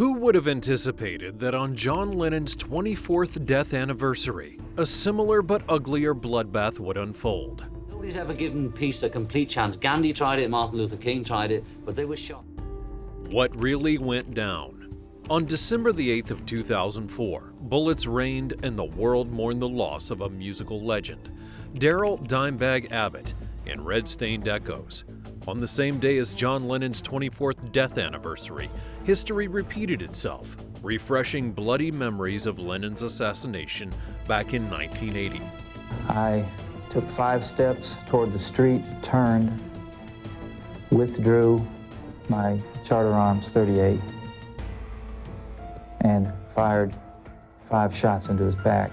Who would have anticipated that on John Lennon's 24th death anniversary, a similar but uglier bloodbath would unfold? Nobody's ever given peace a complete chance. Gandhi tried it, Martin Luther King tried it, but they were shot. What really went down? On December the 8th of 2004, bullets rained and the world mourned the loss of a musical legend, Darrel "Dimebag" Abbott, in red-stained echoes. On the same day as John Lennon's 24th death anniversary, history repeated itself, refreshing bloody memories of Lennon's assassination back in 1980. I took 5 steps toward the street, turned, withdrew my Charter Arms 38, and fired 5 shots into his back.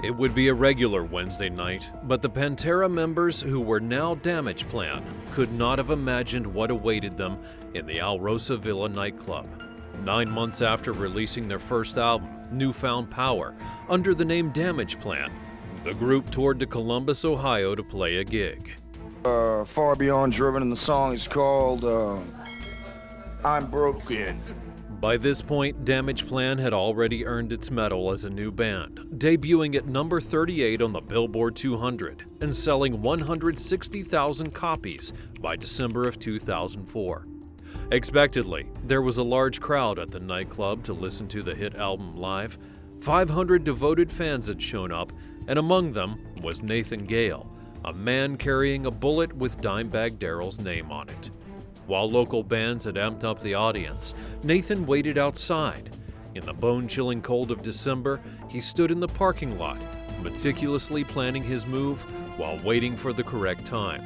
It would be a regular Wednesday night, but the Pantera members, who were now Damage Plan, could not have imagined what awaited them in the Alrosa Villa nightclub. 9 months after releasing their first album, Newfound Power, under the name Damage Plan, the group toured to Columbus, Ohio to play a gig. Far Beyond Driven, and the song is called I'm Broken. By this point, Damage Plan had already earned its medal as a new band, debuting at number 38 on the Billboard 200 and selling 160,000 copies by December of 2004. Expectedly, there was a large crowd at the nightclub to listen to the hit album live. 500 devoted fans had shown up, and among them was Nathan Gale, a man carrying a bullet with Dimebag Darrell's name on it. While local bands had amped up the audience, Nathan waited outside. In the bone-chilling cold of December, he stood in the parking lot, meticulously planning his move while waiting for the correct time.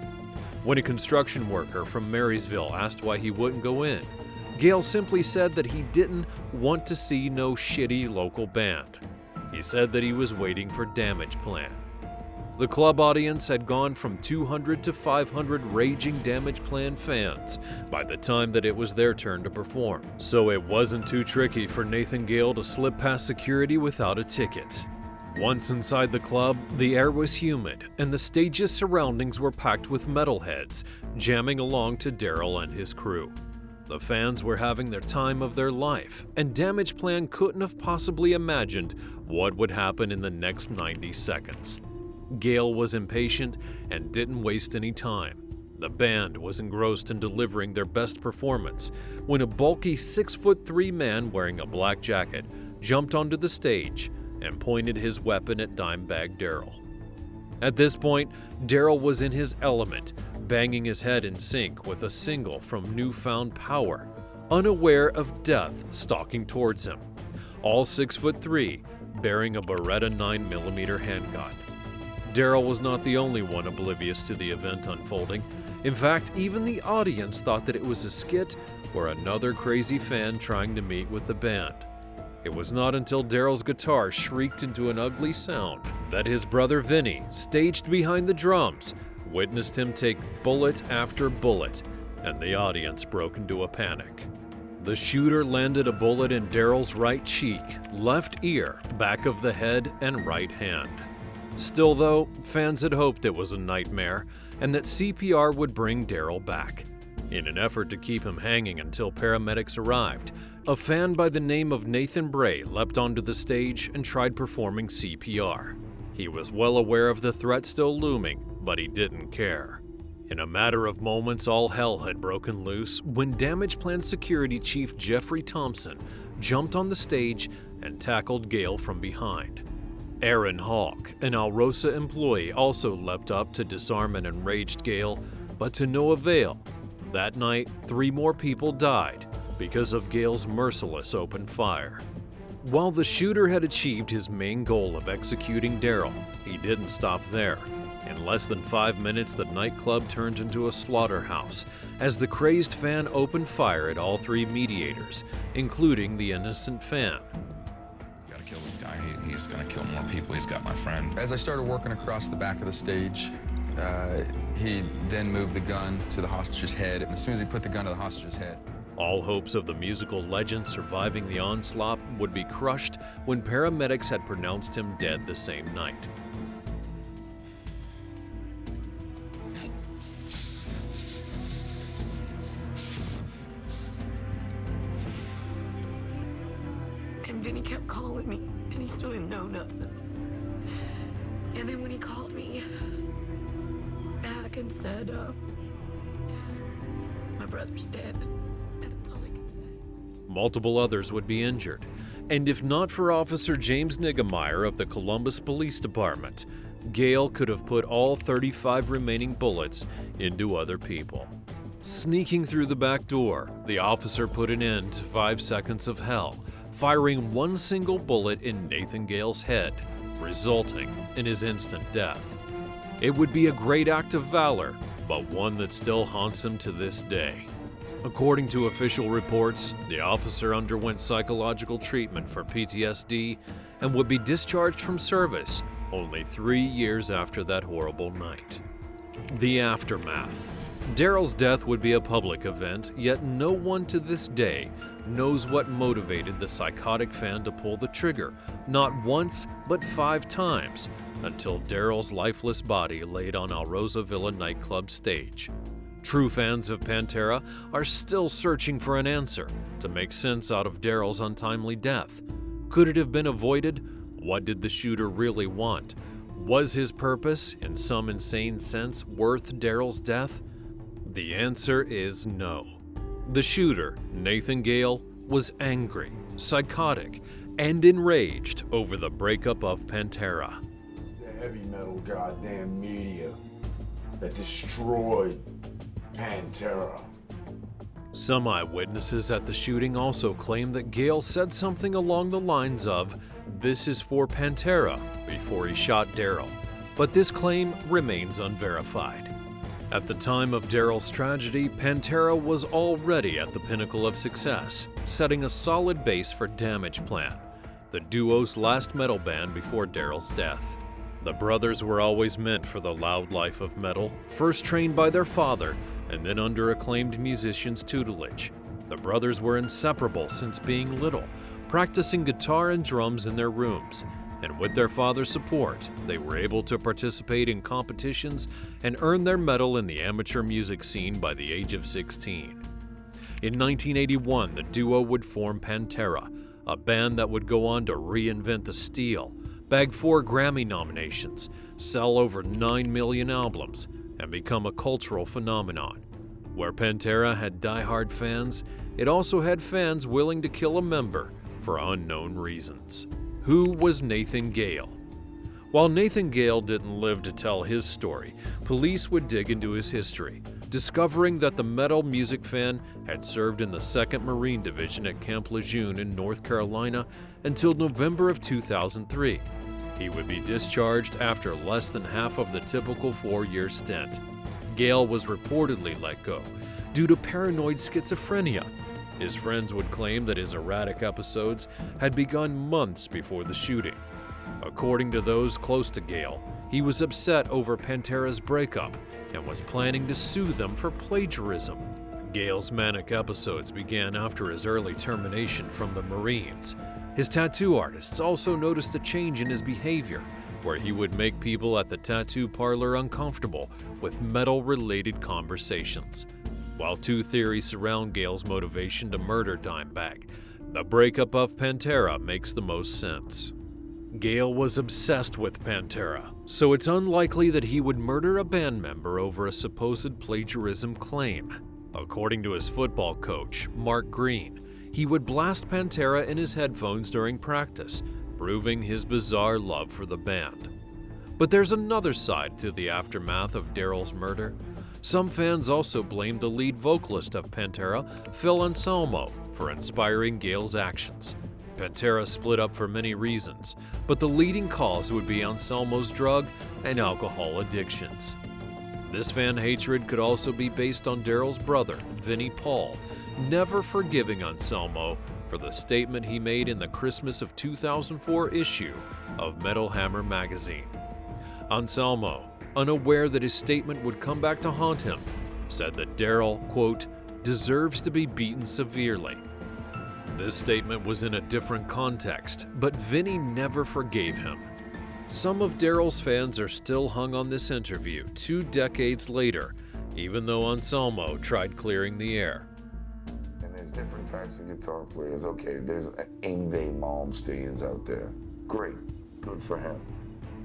When a construction worker from Marysville asked why he wouldn't go in, Gale simply said that he didn't want to see no shitty local band. He said that he was waiting for Damage Plan. The club audience had gone from 200 to 500 raging Damage Plan fans by the time that it was their turn to perform, so it wasn't too tricky for Nathan Gale to slip past security without a ticket. Once inside the club, the air was humid and the stage's surroundings were packed with metalheads jamming along to Darrel and his crew. The fans were having their time of their life, and Damage Plan couldn't have possibly imagined what would happen in the next 90 seconds. Gale was impatient and didn't waste any time. The band was engrossed in delivering their best performance when a bulky 6'3" man wearing a black jacket jumped onto the stage and pointed his weapon at Dimebag Darrell. At this point, Darrell was in his element, banging his head in sync with a single from Newfound Power, unaware of death stalking towards him, all 6'3", bearing a Beretta 9mm handgun. Darrell was not the only one oblivious to the event unfolding. In fact, even the audience thought that it was a skit or another crazy fan trying to meet with the band. It was not until Darrell's guitar shrieked into an ugly sound that his brother Vinny, staged behind the drums, witnessed him take bullet after bullet, and the audience broke into a panic. The shooter landed a bullet in Darrell's right cheek, left ear, back of the head, and right hand. Still though, fans had hoped it was a nightmare and that CPR would bring Darrell back. In an effort to keep him hanging until paramedics arrived, a fan by the name of Nathan Bray leapt onto the stage and tried performing CPR. He was well aware of the threat still looming, but he didn't care. In a matter of moments, all hell had broken loose when Damage Plan Security Chief Jeffrey Thompson jumped on the stage and tackled Gale from behind. Aaron Hawk, an Alrosa employee, also leapt up to disarm an enraged Gale, but to no avail. That night, 3 more people died because of Gale's merciless open fire. While the shooter had achieved his main goal of executing Darrell, he didn't stop there. In less than 5 minutes, the nightclub turned into a slaughterhouse as the crazed fan opened fire at all 3 mediators, including the innocent fan. Kill this guy. He's gonna kill more people. He's got my friend. As I started working across the back of the stage, he then moved the gun to the hostage's head. As soon as he put the gun to the hostage's head, all hopes of the musical legend surviving the onslaught would be crushed when paramedics had pronounced him dead the same night. And Vinny kept calling me, and he still didn't know nothing. And then when he called me back and said, my brother's dead, that's all he could say. Multiple others would be injured, and if not for Officer James Niggemeyer of the Columbus Police Department, Gale could have put all 35 remaining bullets into other people. Sneaking through the back door, the officer put an end to 5 seconds of hell, firing one single bullet in Nathan Gale's head, resulting in his instant death. It would be a great act of valor, but one that still haunts him to this day. According to official reports, the officer underwent psychological treatment for PTSD and would be discharged from service only 3 years after that horrible night. The aftermath. Darrel's death would be a public event, yet no one to this day knows what motivated the psychotic fan to pull the trigger, not once, but 5 times, until Darrel's lifeless body laid on Alrosa Villa nightclub stage. True fans of Pantera are still searching for an answer to make sense out of Darrel's untimely death. Could it have been avoided? What did the shooter really want? Was his purpose, in some insane sense, worth Darrel's death? The answer is no. The shooter, Nathan Gale, was angry, psychotic, and enraged over the breakup of Pantera. The heavy metal goddamn media that destroyed Pantera. Some eyewitnesses at the shooting also claim that Gale said something along the lines of, "This is for Pantera," before he shot Darrel, but this claim remains unverified. At the time of Darrel's tragedy, Pantera was already at the pinnacle of success, setting a solid base for Damageplan, the duo's last metal band before Darrel's death. The brothers were always meant for the loud life of metal, first trained by their father and then under acclaimed musicians' tutelage. The brothers were inseparable since being little, practicing guitar and drums in their rooms, and with their father's support, they were able to participate in competitions and earn their medal in the amateur music scene by the age of 16. In 1981, the duo would form Pantera, a band that would go on to reinvent the steel, bag 4 Grammy nominations, sell over 9 million albums, and become a cultural phenomenon. Where Pantera had die-hard fans, it also had fans willing to kill a member for unknown reasons. Who was Nathan Gale? While Nathan Gale didn't live to tell his story, police would dig into his history, discovering that the metal music fan had served in the 2nd Marine Division at Camp Lejeune in North Carolina until November of 2003. He would be discharged after less than half of the typical 4-year stint. Gale was reportedly let go due to paranoid schizophrenia. His friends would claim that his erratic episodes had begun months before the shooting. According to those close to Gale, he was upset over Pantera's breakup and was planning to sue them for plagiarism. Gale's manic episodes began after his early termination from the Marines. His tattoo artists also noticed a change in his behavior, where he would make people at the tattoo parlor uncomfortable with metal-related conversations. While 2 theories surround Gale's motivation to murder Dimebag, the breakup of Pantera makes the most sense. Gale was obsessed with Pantera, so it's unlikely that he would murder a band member over a supposed plagiarism claim. According to his football coach, Mark Green, he would blast Pantera in his headphones during practice, proving his bizarre love for the band. But there's another side to the aftermath of Darrel's murder. Some fans also blamed the lead vocalist of Pantera, Phil Anselmo, for inspiring Gale's actions. Pantera split up for many reasons, but the leading cause would be Anselmo's drug and alcohol addictions. This fan hatred could also be based on Darrel's brother, Vinnie Paul, never forgiving Anselmo for the statement he made in the Christmas of 2004 issue of Metal Hammer magazine. Anselmo, unaware that his statement would come back to haunt him, said that Darrel, quote, deserves to be beaten severely. This statement was in a different context, but Vinnie never forgave him. Some of Darrel's fans are still hung on this interview 2 decades later, even though Anselmo tried clearing the air. And there's different types of guitar players. Okay, there's Yngwie Malmsteens out there. Great, good for him.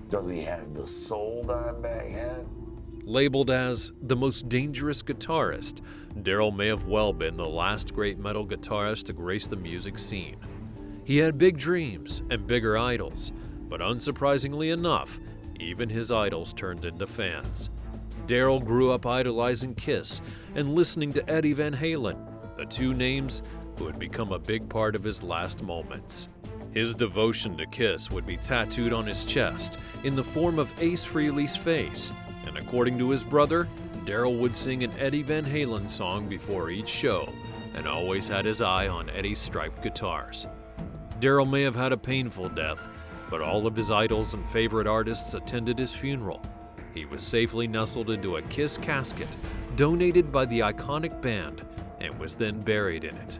Does he have the soul Dimebag had? Labeled as the most dangerous guitarist, Darrell may have well been the last great metal guitarist to grace the music scene. He had big dreams and bigger idols, but unsurprisingly enough, even his idols turned into fans. Darrell grew up idolizing Kiss and listening to Eddie Van Halen, the two names who would become a big part of his last moments. His devotion to Kiss would be tattooed on his chest in the form of Ace Frehley's face, and according to his brother, Darrell would sing an Eddie Van Halen song before each show and always had his eye on Eddie's striped guitars. Darrell may have had a painful death, but all of his idols and favorite artists attended his funeral. He was safely nestled into a Kiss casket donated by the iconic band and was then buried in it.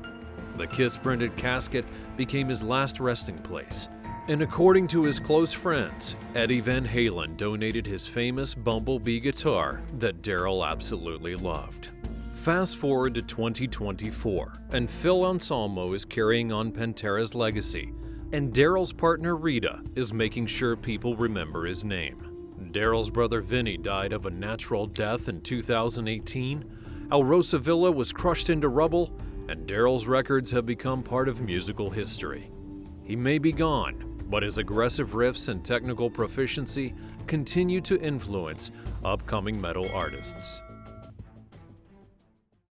The Kiss-printed casket became his last resting place, and according to his close friends, Eddie Van Halen donated his famous Bumblebee guitar that Darrell absolutely loved. Fast forward to 2024, and Phil Anselmo is carrying on Pantera's legacy, and Darrell's partner Rita is making sure people remember his name. Darrell's brother Vinny died of a natural death in 2018, Alrosa Villa was crushed into rubble, and Darrell's records have become part of musical history. He may be gone, but his aggressive riffs and technical proficiency continue to influence upcoming metal artists.